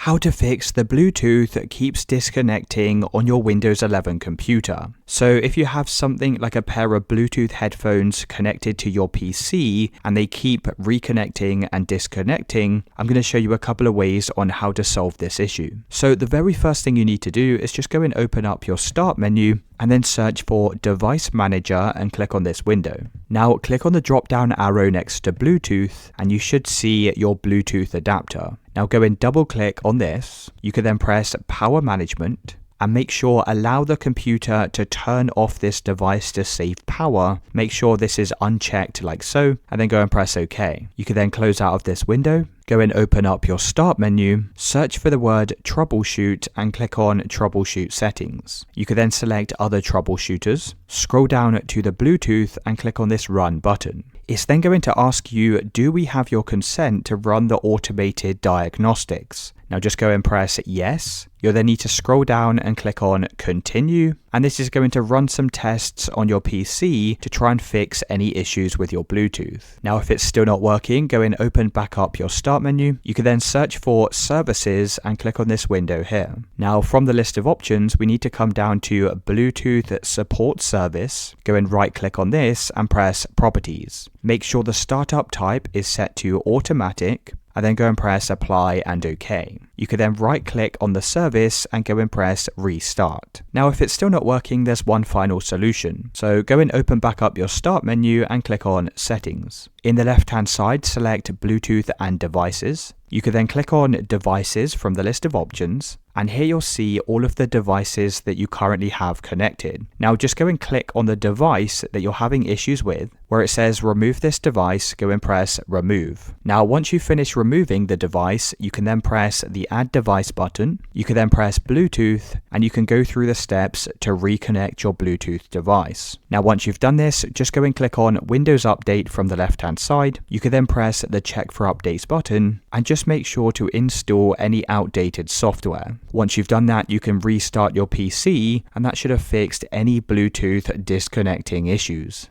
how to fix the Bluetooth that keeps disconnecting on your Windows 11 computer. So if you have something like a pair of Bluetooth headphones connected to your PC and they keep reconnecting and disconnecting, I'm going to show you a couple of ways on how to solve this issue. So the very first thing you need to do is just go and open up your Start menu and then search for Device Manager and click on this window. Now click on the drop down arrow next to Bluetooth and you should see your Bluetooth adapter. Now go and double click on this. You can then press Power Management and make sure allow the computer to turn off this device to save power. Make sure this is unchecked like so, and then go and press OK. You can then close out of this window, go and open up your Start menu, search for the word Troubleshoot and click on Troubleshoot Settings. You can then select other troubleshooters, scroll down to the Bluetooth and click on this Run button. It's then going to ask you, do we have your consent to run the automated diagnostics? Now just go and press yes. You'll then need to scroll down and click on Continue, and this is going to run some tests on your PC to try and fix any issues with your Bluetooth. Now if it's still not working, go and open back up your Start menu. You can then search for Services and click on this window here. Now from the list of options, we need to come down to Bluetooth Support Service. Go and right click on this and press Properties. Make sure the startup type is set to Automatic, and then go and press Apply and OK. You can then right click on the service and go and press Restart. Now if it's still not working, there's one final solution. So go and open back up your Start menu and click on Settings. In the left hand side, select Bluetooth and Devices. You can then click on Devices from the list of options, and here you'll see all of the devices that you currently have connected. Now just go and click on the device that you're having issues with. Where it says remove this device, go and press Remove. Now once you finish removing the device, you can then press the Add Device button. You can then press Bluetooth, and you can go through the steps to reconnect your Bluetooth device. Now once you've done this, just go and click on Windows Update from the left hand side. You can then press the Check for Updates button and just make sure to install any outdated software. Once you've done that, you can restart your PC, and that should have fixed any Bluetooth disconnecting issues.